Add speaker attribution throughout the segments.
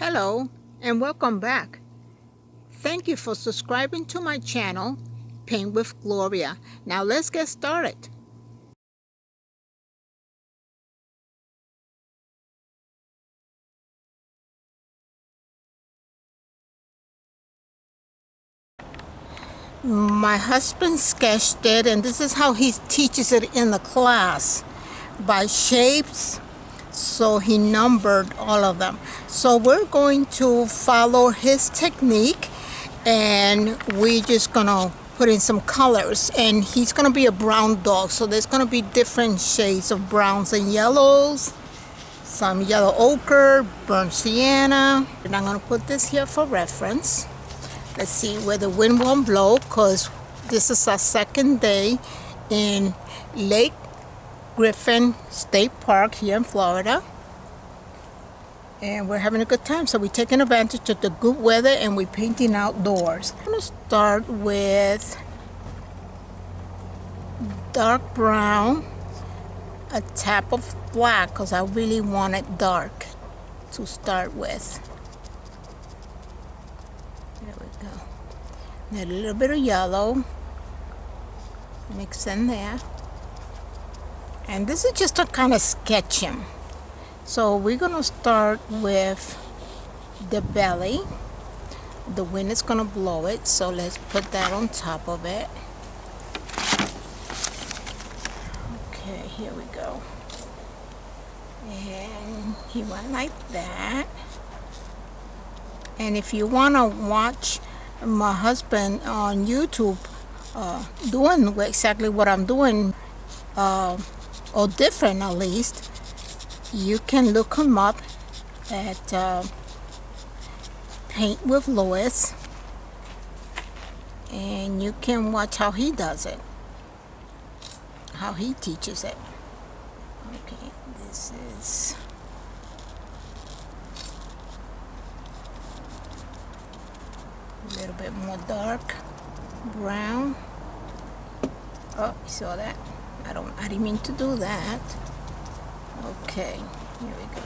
Speaker 1: Hello and welcome back. Thank you for subscribing to my channel, Paint with Gloria. Now let's get started. My husband sketched it, and this is how he teaches it in the class, by shapes. So he numbered all of them. So we're going to follow his technique, and we're just gonna put in some colors. And he's gonna be a brown dog, so there's gonna be different shades of browns and yellows, some yellow ochre, burnt sienna. And I'm gonna put this here for reference. Let's see where the wind won't blow, because this is our second day in Lake Griffin State Park here in Florida. And we're having a good time, so we're taking advantage of the good weather and we're painting outdoors. I'm gonna start with dark brown, a tap of black, because I really want it dark to start with. There we go. And a little bit of yellow, mix in there. And this is just to kind of sketch him. So we're gonna start with the belly. The wind is gonna blow it, so let's put that on top of it. Okay, here we go. And he went like that. And if you wanna watch my husband on YouTube doing exactly what I'm doing, or different at least, you can look him up at Paint with Lois, and you can watch how he does it, how he teaches it. Okay, this is a little bit more dark brown. Oh, you saw that? I didn't mean to do that. Okay, here we go.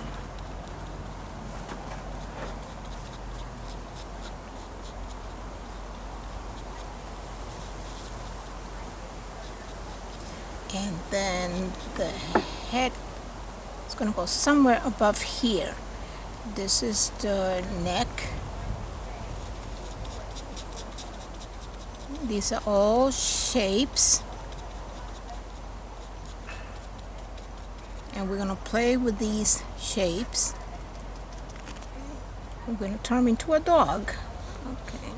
Speaker 1: And then the head is going to go somewhere above here. This is the neck. These are all shapes. And we're going to play with these shapes. We're going to turn him into a dog. Okay.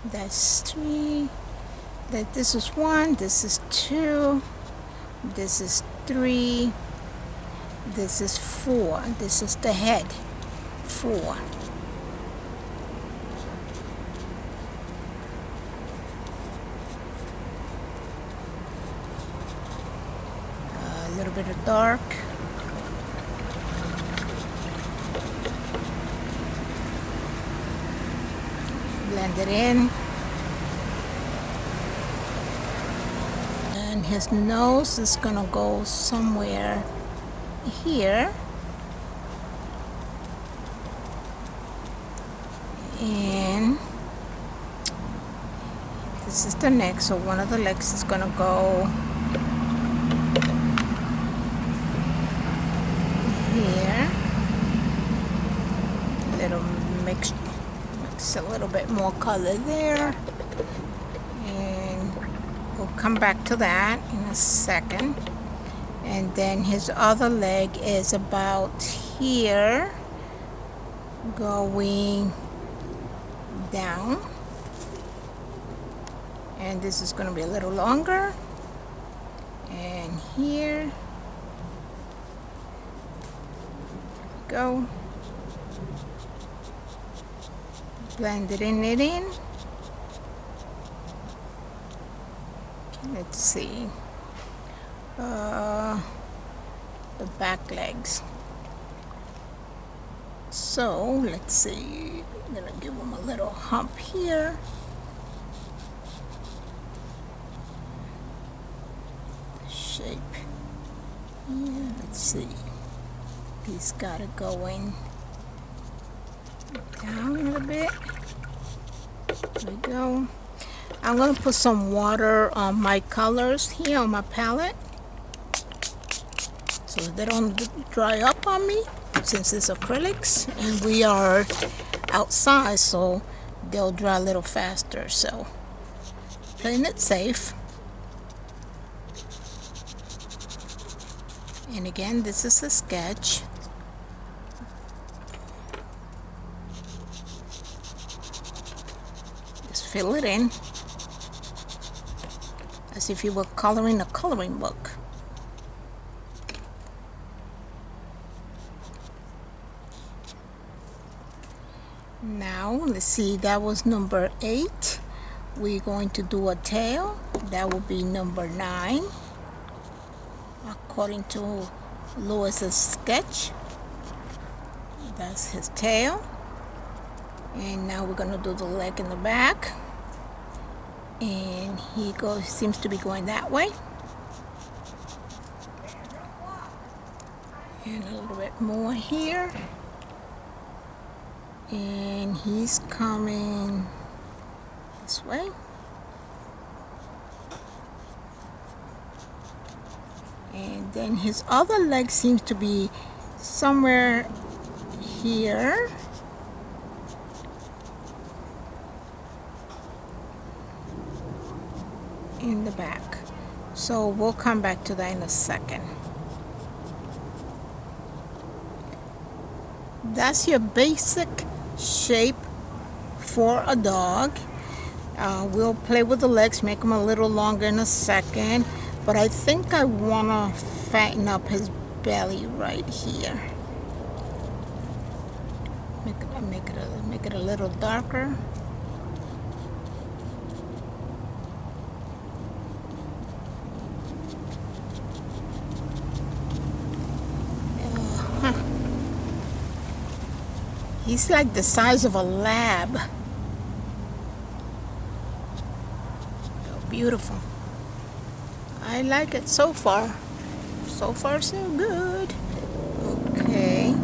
Speaker 1: That's 3. This is 1. This is 2. This is 3. This is 4. This is the head. 4. A little bit of dark. Blend it in. And his nose is gonna go somewhere here. And this is the neck, so one of the legs is gonna go here. Little mix a little bit more color there, and we'll come back to that in a second. And then his other leg is about here, going down, and this is going to be a little longer. And here go. Blend it in. Let's see. The back legs. So let's see. I'm gonna give him a little hump here. Shape Yeah, let's see. He's got it going down a little bit. There we go. I'm going to put some water on my colors here on my palette so they don't dry up on me, since it's acrylics and we are outside, so they'll dry a little faster. So playing it safe. And again, this is a sketch. Just fill it in as if you were coloring a coloring book. Now, let's see, that was number 8. We're going to do a tail. That will be number 9. According to Lewis's sketch, that's his tail. And now we're going to do the leg in the back. And he seems to be going that way. And a little bit more here. And he's coming this way. And then his other leg seems to be somewhere here. In the back. So we'll come back to that in a second. That's your basic shape for a dog. We'll play with the legs, make them a little longer in a second, but I think I want to fatten up his belly right here. Make it a little darker. He's like the size of a lab. So beautiful. I like it so far. So far, so good. Okay.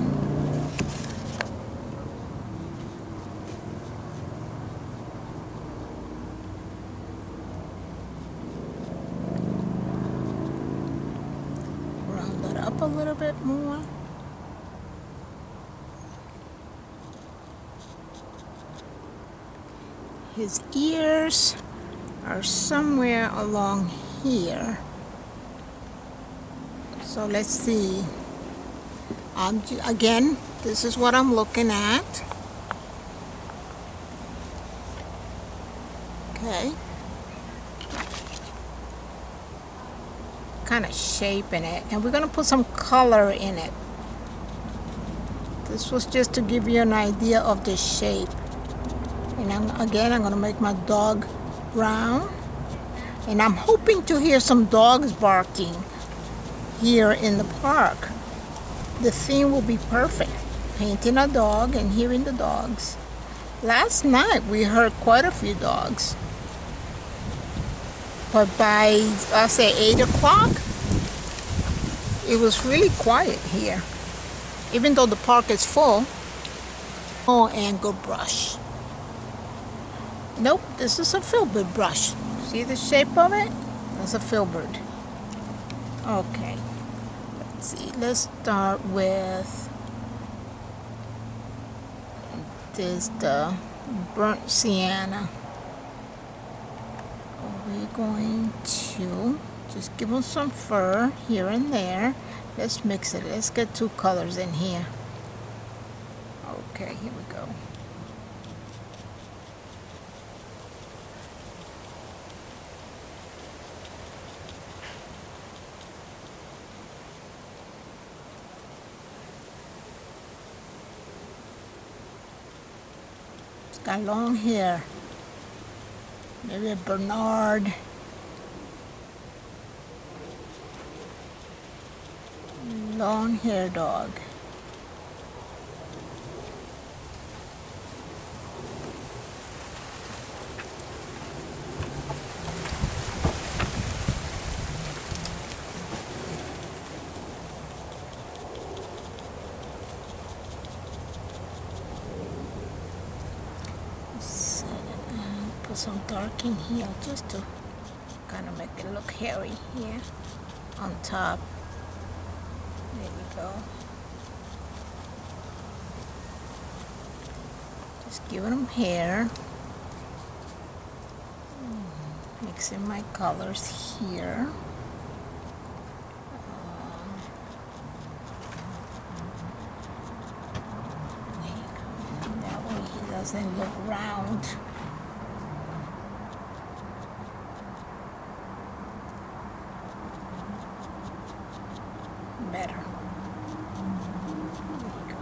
Speaker 1: Round that up a little bit more. His ears are somewhere along here. So let's see. Again, this is what I'm looking at. Okay. Kind of shaping it. And we're going to put some color in it. This was just to give you an idea of the shape. And I'm going to make my dog brown. And I'm hoping to hear some dogs barking here in the park. The theme will be perfect. Painting a dog and hearing the dogs. Last night we heard quite a few dogs. But by, I'll say 8 o'clock, it was really quiet here. Even though the park is full. Oh, and go brush. Nope, this is a filbert brush. See the shape of it? That's a filbert. Okay, let's see. Let's start with the burnt sienna. We're going to just give them some fur here and there. Let's mix it. Let's get 2 colors in here. Okay, here we go. Got long hair. Maybe a Bernard. Long hair dog. some dark in here just to kind of make it look hairy here on top. There you go. Just giving them hair. Mixing my colors here. There you go. That way he doesn't look round. Better. There you go.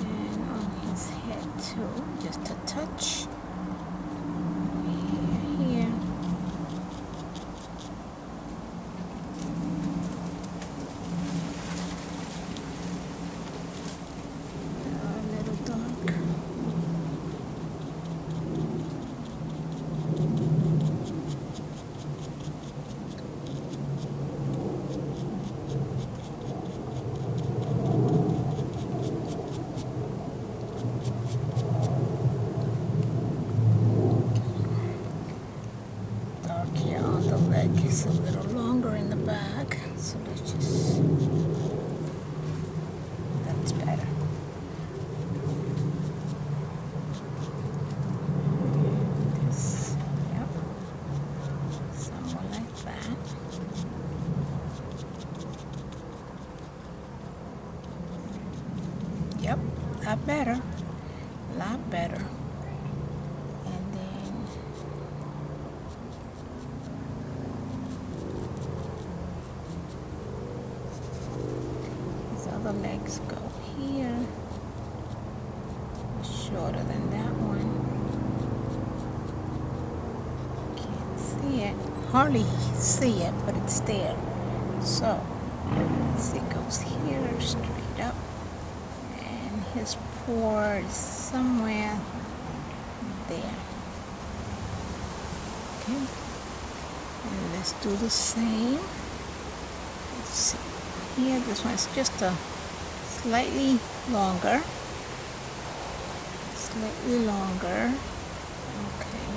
Speaker 1: And on his head too, just a touch. Here. A little dark. Here on the leg is a little longer in the back, so let's just, that's better. And this, yep, somewhere like that. Yep, a lot better, a lot better. The legs go here, shorter than that one. Can't see it, hardly see it, but it's there. So let's see, it goes here straight up, and his paw is somewhere there. Okay, and let's do the same. Let's see. Here, this one's just a slightly longer. Slightly longer. Okay.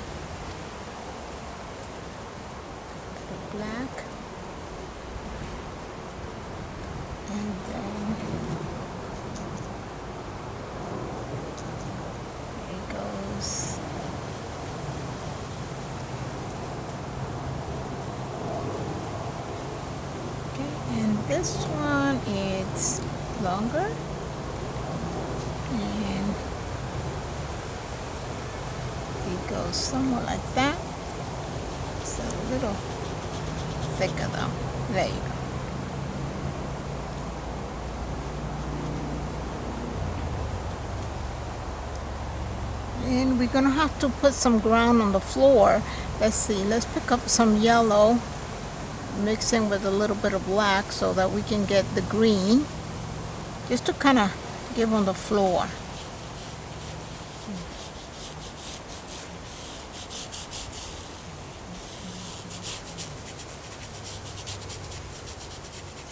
Speaker 1: The black. And then there it goes. And this one is longer, and it goes somewhere like that. It's a little thicker though. There you go. And we're gonna have to put some ground on the floor. Let's see, let's pick up some yellow, mixing with a little bit of black so that we can get the green, just to kind of give on the floor.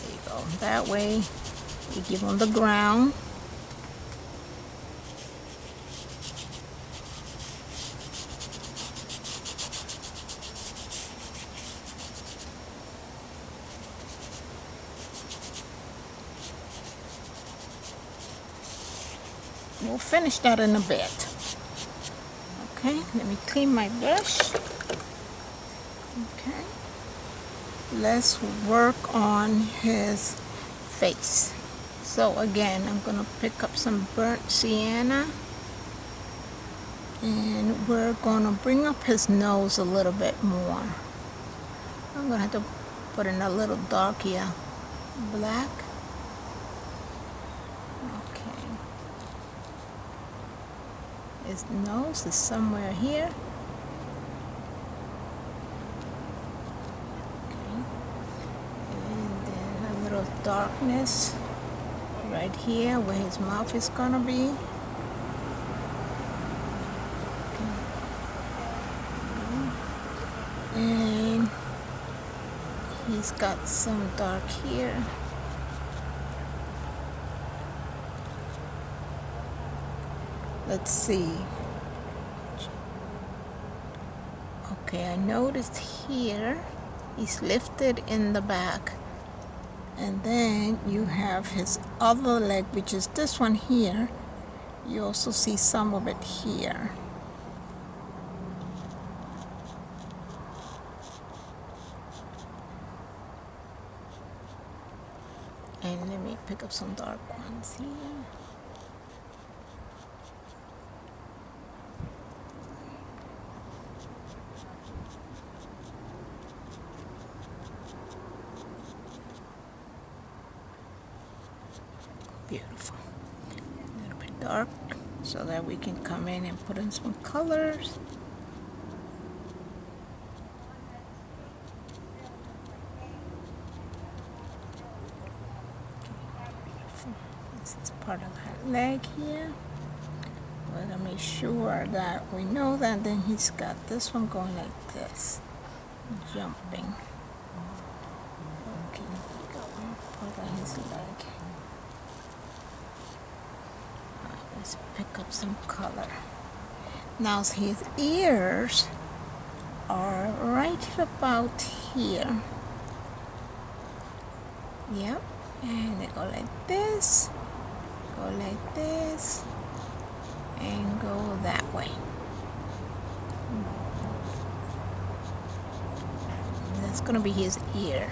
Speaker 1: There you go. That way we give on the ground. We'll finish that in a bit. Okay, let me clean my brush. Okay, let's work on his face. So again, I'm going to pick up some burnt sienna, and we're going to bring up his nose a little bit more. I'm going to have to put in a little darker black. His nose is somewhere here. Okay. And then a little darkness right here where his mouth is gonna be. Okay. And he's got some dark here. Let's see. Okay, I noticed here he's lifted in the back, and then you have his other leg, which is this one here. You also see some of it here. And let me pick up some dark ones here. Beautiful. A little bit dark so that we can come in and put in some colors. Beautiful. This is part of her leg here. We're gonna make sure that we know that. Then he's got this one going like this, jumping. Okay, go put on his leg. Let's pick up some color. Now his ears are right about here. Yep, and they go like this, and go that way. That's gonna be his ear.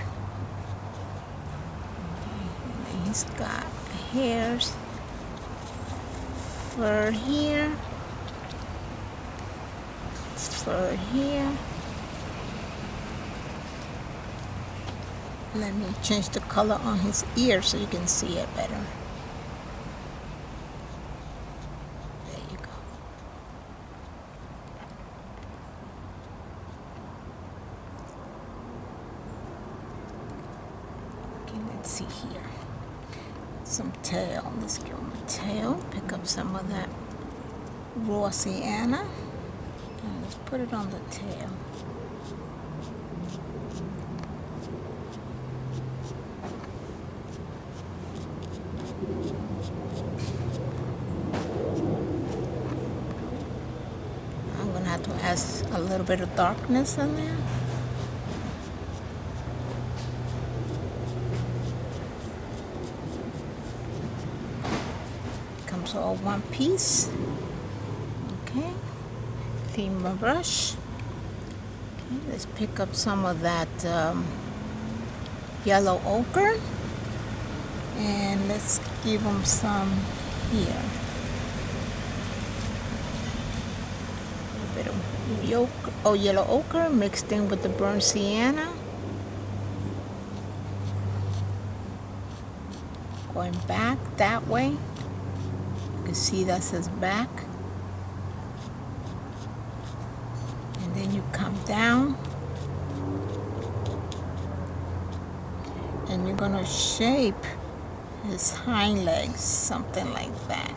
Speaker 1: Okay, and then he's got hairs, fur here, fur here. Let me change the color on his ear so you can see it better. There you go. Okay, let's see here. Some tail. Let's give him a tail. Pick up some of that raw sienna and let's put it on the tail. I'm gonna have to add a little bit of darkness in there. Comes all one piece. Okay, clean my brush. Okay, let's pick up some of that yellow ochre and let's give them some here. A bit of yellow ochre mixed in with the burnt sienna. Going back that way. You can see that's his back. And then you come down. And you're going to shape his hind legs, something like that.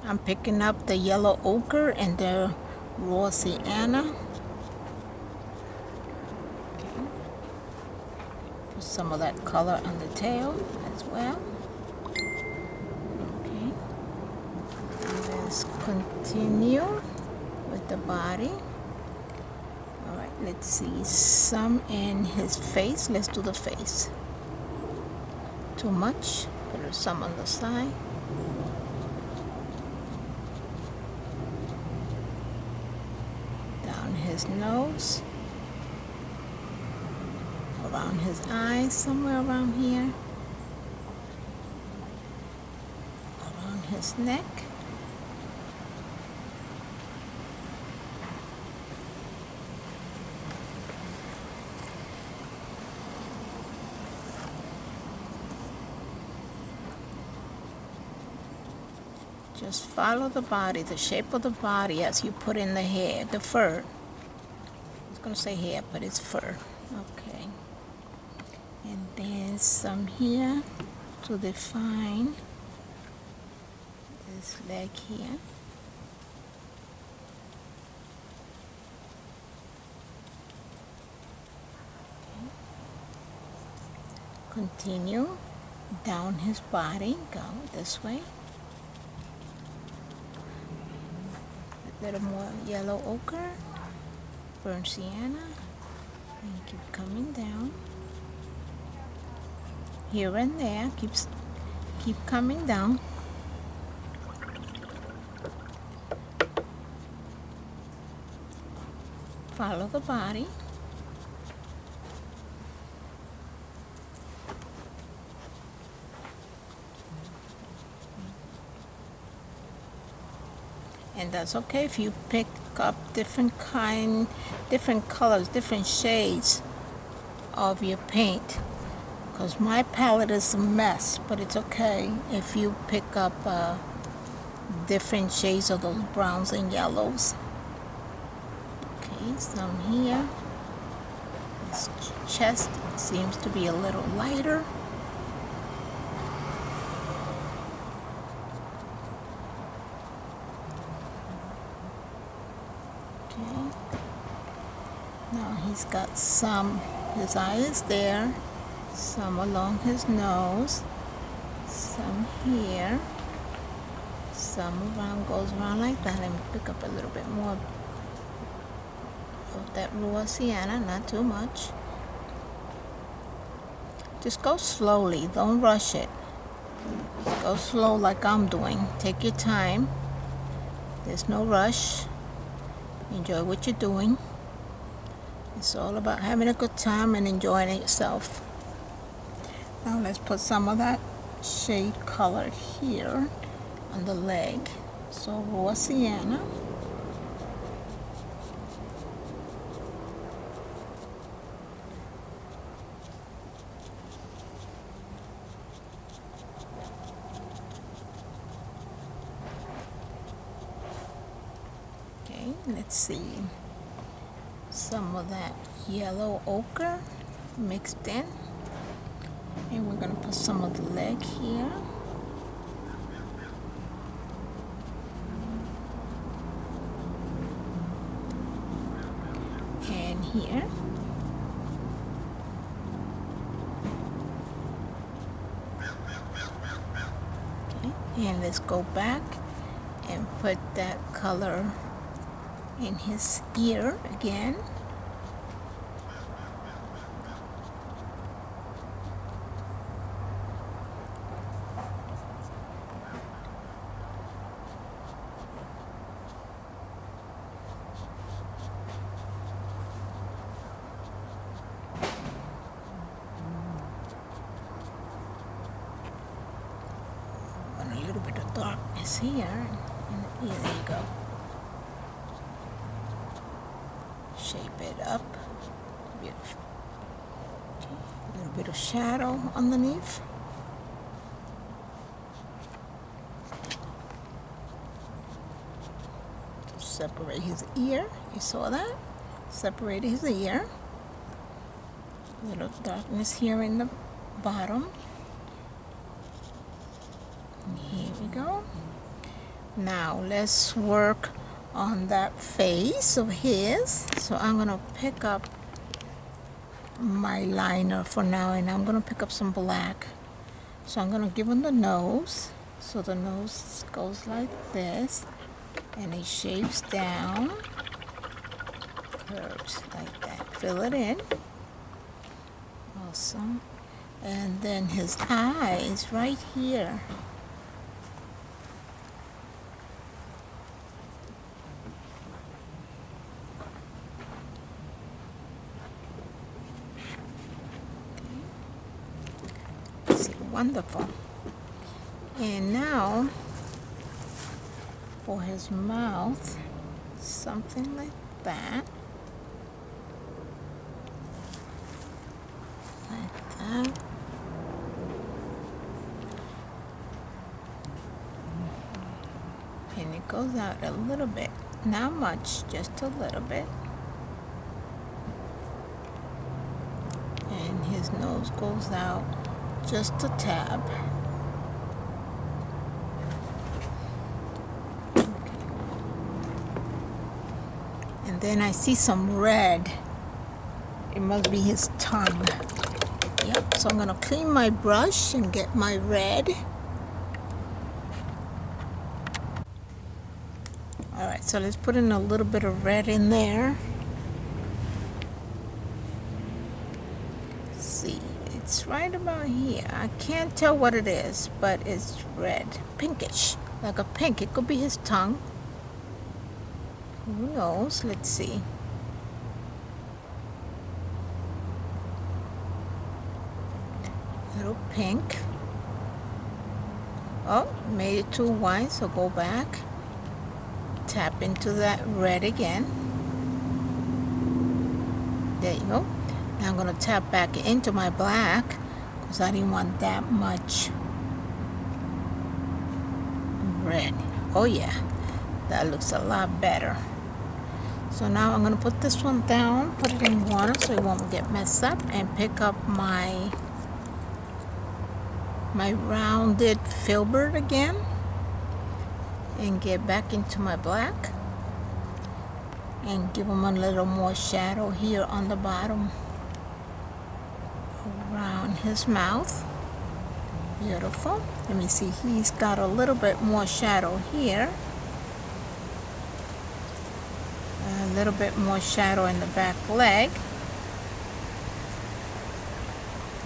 Speaker 1: I'm picking up the yellow ochre and the raw sienna. Okay. Put some of that color on the tail as well. Okay. Let's continue with the body. All right, let's see some in his face. Let's do the face. Too much. Put some on the side. His nose, around his eyes, somewhere around here, around his neck, just follow the body, the shape of the body as you put in the hair, the fur. Going to say hair, but it's fur. Okay, and then some here to define this leg here. Continue down his body. Go this way. A little more yellow ochre, burnt sienna, and keep coming down. Here and there, keep coming down. Follow the body. And that's okay if you pick up different colors, different shades of your paint. Because my palette is a mess, but it's okay if you pick up different shades of those browns and yellows. Okay, some here. His chest seems to be a little lighter. Okay. Now he's got his eye is there, some along his nose, some here, some around, goes around like that. Let me pick up a little bit more of that raw sienna, not too much. Just go slowly, don't rush it. Just go slow like I'm doing. Take your time. There's no rush. Enjoy what you're doing. It's all about having a good time and enjoying it yourself. Now let's put some of that shade color here on the leg. So raw sienna. Okay, let's see. Some of that yellow ochre mixed in. And we're going to put some of the leg here. And here. Okay. And let's go back and put that color in his ear again. And a little bit of darkness here, and here, there you go. Shape it up. Beautiful. Okay. A little bit of shadow underneath. Separate his ear. You saw that? Separated his ear. A little darkness here in the bottom. And here we go. Now let's work on that face of his. So I'm gonna pick up my liner for now, and I'm gonna pick up some black. So I'm gonna give him the nose. So the nose goes like this, and it shapes down, curves like that. Fill it in. Awesome. And then his eyes right here. Wonderful. And now for his mouth, something like that. Like that. And it goes out a little bit. Not much, just a little bit. And his nose goes out just a tab. Okay. And then I see some red. It must be his tongue. Yep, so I'm gonna clean my brush and get my red. All right, so let's put in a little bit of red in there. Let's see, it's right about here. I can't tell what it is, but it's red, pinkish, like a pink. It could be his tongue. Who knows? Let's see. Little pink. Oh, made it too white, so go back. Tap into that red again. There you go. Now I'm going to tap back into my black because I didn't want that much red. Oh yeah, that looks a lot better. So now I'm going to put this one down, put it in water so it won't get messed up, and pick up my rounded filbert again and get back into my black and give him a little more shadow here on the bottom around his mouth. Beautiful. Let me see, he's got a little bit more shadow here, a little bit more shadow in the back leg,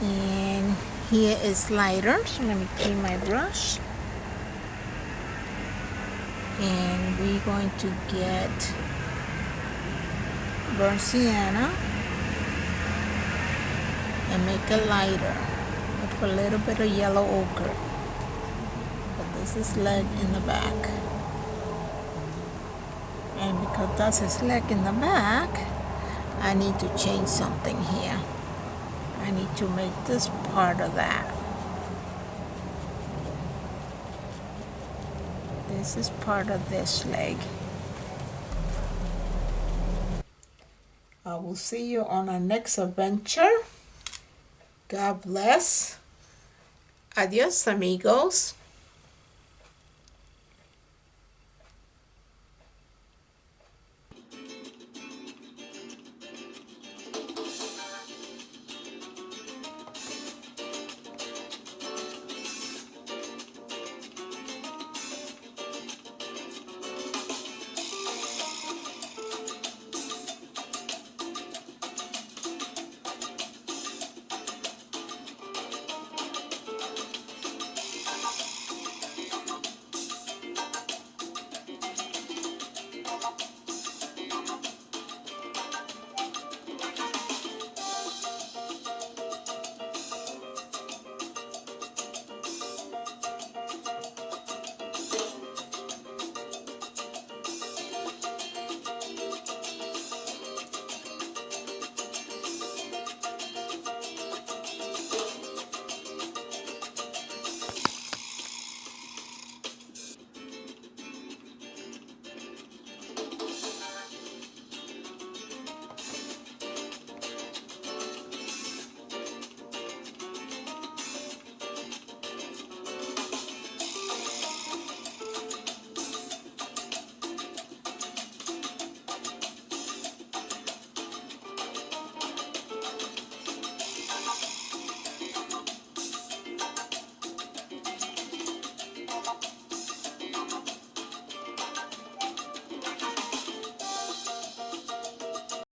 Speaker 1: and here is lighter. So let me clean my brush, and we're going to get burnt sienna and make it lighter with a little bit of yellow ochre. But this is leg in the back, and because that's his leg in the back, I need to change something here. I need to make this part of that. This is part of this leg. I will see you on our next adventure. God bless. Adios, amigos.